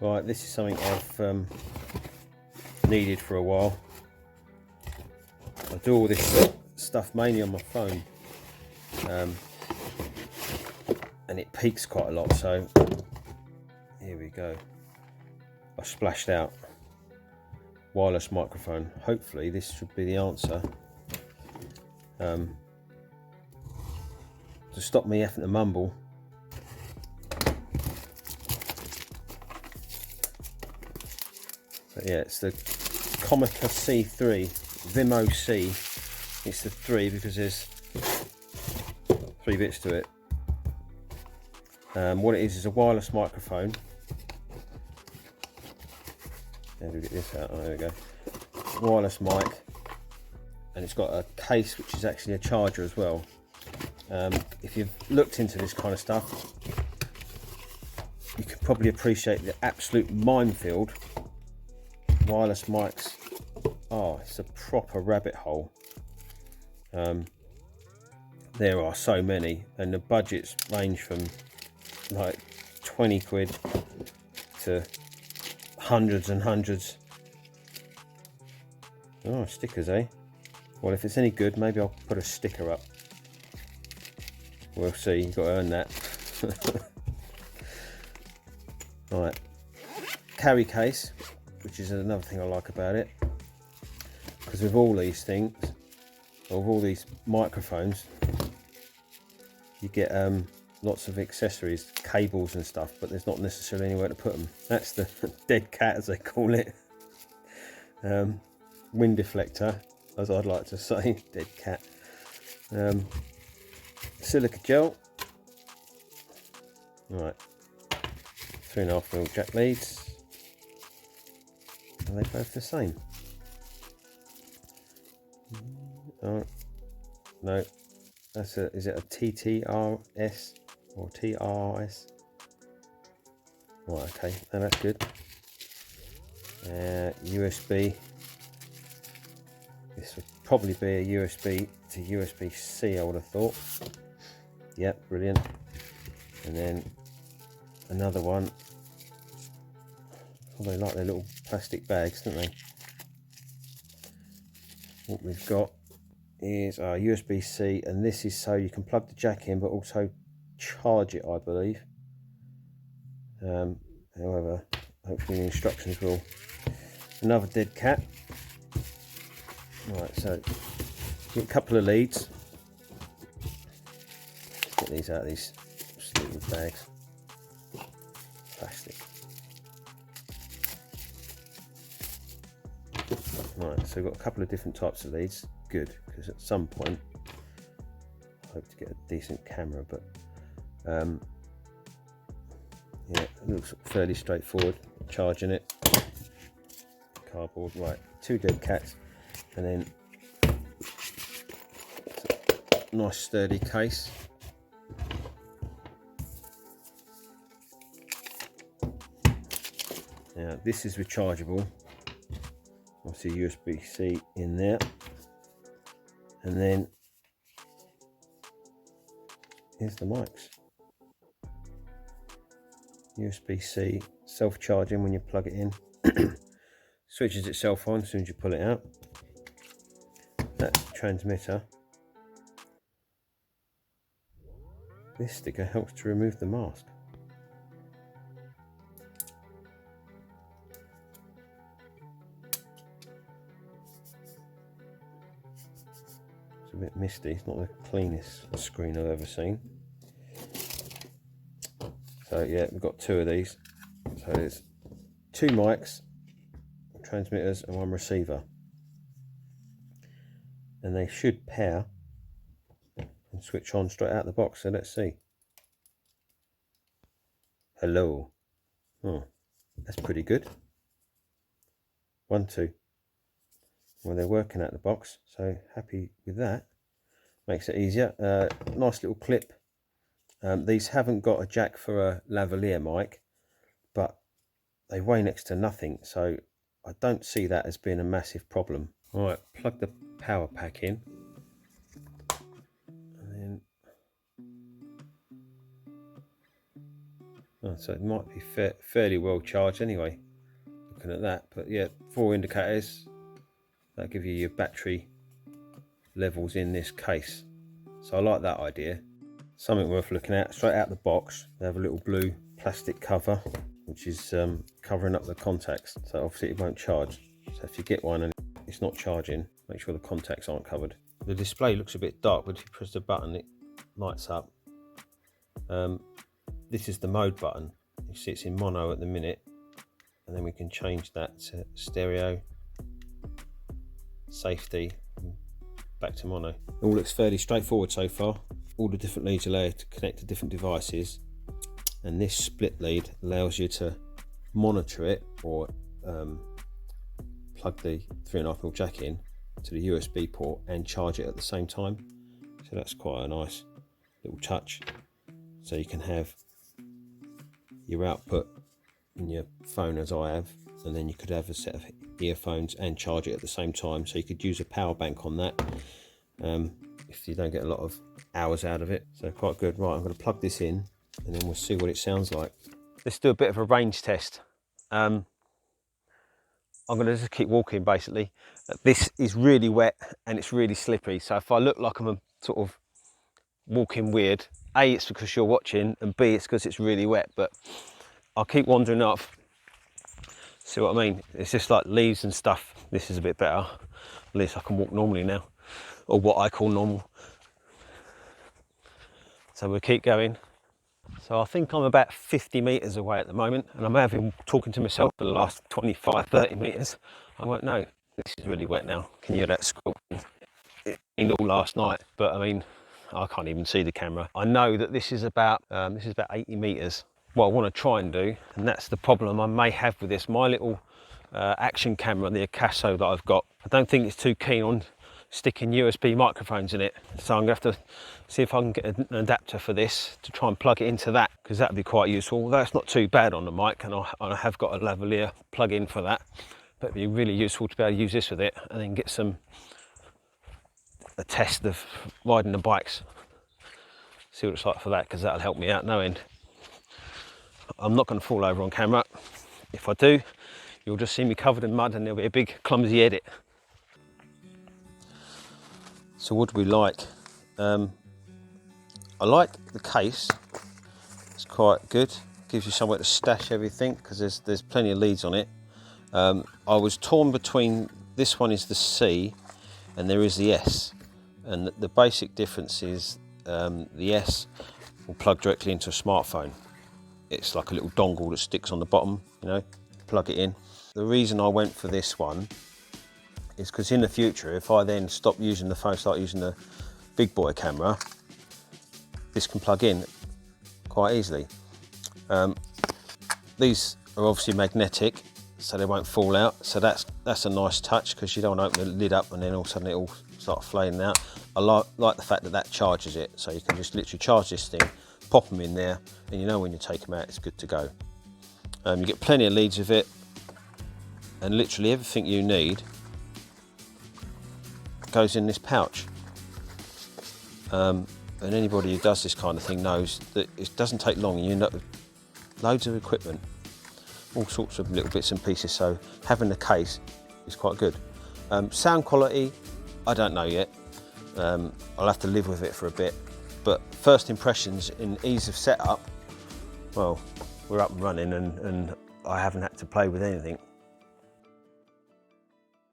Right, this is something I've needed for a while. I do all this stuff mainly on my phone, and it peaks quite a lot, so here we go. I splashed out wireless microphone. Hopefully this should be the answer to stop me effing to mumble. But yeah, it's the Comica C3 Vimo C. It's the 3 because there's 3 bits to it. What it is a wireless microphone. How do we get this out? Oh, there we go. Wireless mic, and it's got a case which is actually a charger as well. If you've looked into this kind of stuff, you can probably appreciate the absolute minefield wireless mics are. It's a proper rabbit hole. There are so many, and the budgets range from like 20 quid to hundreds and hundreds. Oh, stickers, eh? Well, if it's any good, maybe I'll put a sticker up. We'll see. You've got to earn that. Right, carry case, which is another thing I like about it, because with all these things, or with all these microphones, you get lots of accessories, cables and stuff, but there's not necessarily anywhere to put them. That's the dead cat, as they call it. Wind deflector, as I'd like to say. Dead cat. Silica gel. Right, 3.5mm jack leads. Are they both the same? Oh, no. That's a, is it a TTRS or TRS? Right, okay, no, that's good. USB. This would probably be a USB to USB-C, I would have thought. Yep, brilliant. And then another one. Oh, they like their little plastic bags, don't they? What we've got is our USB-C, and this is so you can plug the jack in but also charge it, I believe. However, hopefully the instructions will. Another dead cat. Right, so get a couple of leads. Get these out of these sleeve bags. Plastic. Right, so we've got a couple of different types of leads. Good, because at some point I hope to get a decent camera, but yeah, it looks fairly straightforward. Charging it. Cardboard. Right, 2 dead cats, and then a nice sturdy case. Now this is rechargeable. Obviously USB-C in there, and then here's the mics. USB-C, self-charging when you plug it in. Switches itself on as soon as you pull it out. That's the transmitter. This sticker helps to remove the mask. It's a bit misty. It's not the cleanest screen I've ever seen. So yeah, we've got 2 of these. So there's 2 mics, transmitters, and 1 receiver, and they should pair and switch on straight out the box. So let's see. Hello. Oh, that's pretty good. 1, 2. Well, they're working out the box, so happy with that. Makes it easier. Nice little clip. These haven't got a jack for a lavalier mic, but they weigh next to nothing, so I don't see that as being a massive problem. All right, plug the power pack in, and then Oh, so it might be fairly well charged anyway, looking at that. But yeah, 4 indicators, that'll give you your battery levels in this case. So I like that idea. Something worth looking at. Straight out the box, they have a little blue plastic cover, which is covering up the contacts, so obviously it won't charge. So if you get one and it's not charging, make sure the contacts aren't covered. The display looks a bit dark, but if you press the button it lights up. This is the mode button. You see it's in mono at the minute, and then we can change that to stereo, safety, back to mono. It all looks fairly straightforward so far. All the different leads allow you to connect to different devices, and this split lead allows you to monitor it or plug the 3.5mm jack in to the USB port and charge it at the same time. So that's quite a nice little touch. So you can have your output in your phone as I have, and then you could have a set of earphones and charge it at the same time. So you could use a power bank on that if you don't get a lot of hours out of it. So quite good. Right, I'm going to plug this in and then we'll see what it sounds like. Let's do a bit of a range test. I'm going to just keep walking basically. This is really wet and it's really slippery, so if I look like I'm a sort of walking weird, A, it's because you're watching, and B, it's because it's really wet. But I'll keep wandering up. See what I mean? It's just like leaves and stuff. This is a bit better. At least I can walk normally now, or what I call normal. So we'll keep going. So I think I'm about 50 metres away at the moment, and I may have been talking to myself for the last 25-30 metres. I won't know. This is really wet now. Can you hear that squeaking? In all last night, but I mean, I can't even see the camera. I know that this is about 80 metres. What I want to try and do, and that's the problem I may have with this, my little action camera, the Acaso that I've got, I don't think it's too keen on sticking USB microphones in it. So I'm going to have to see if I can get an adapter for this to try and plug it into that, because that would be quite useful. Although it's not too bad on the mic, and I have got a lavalier plug-in for that, but it'd be really useful to be able to use this with it and then get a test of riding the bikes. See what it's like for that, because that'll help me out no end. I'm not going to fall over on camera. If I do, you'll just see me covered in mud and there'll be a big clumsy edit. So what do we like? I like the case. It's quite good. Gives you somewhere to stash everything, because there's plenty of leads on it. I was torn between, this one is the C and there is the S. And the basic difference is the S will plug directly into a smartphone. It's like a little dongle that sticks on the bottom, you know, plug it in. The reason I went for this one is because in the future, if I then stop using the phone, start using the big boy camera, this can plug in quite easily. These are obviously magnetic, so they won't fall out. So that's a nice touch, because you don't want to open the lid up and then all of a sudden it all start flaying out. I like the fact that that charges it, so you can just literally charge this thing, pop them in there, and you know when you take them out it's good to go. You get plenty of leads with it, and literally everything you need goes in this pouch. And anybody who does this kind of thing knows that it doesn't take long, and you know, loads of equipment, all sorts of little bits and pieces, so having the case is quite good. Sound quality, I don't know yet. I'll have to live with it for a bit, but first impressions in ease of setup, well, we're up and running, and I haven't had to play with anything.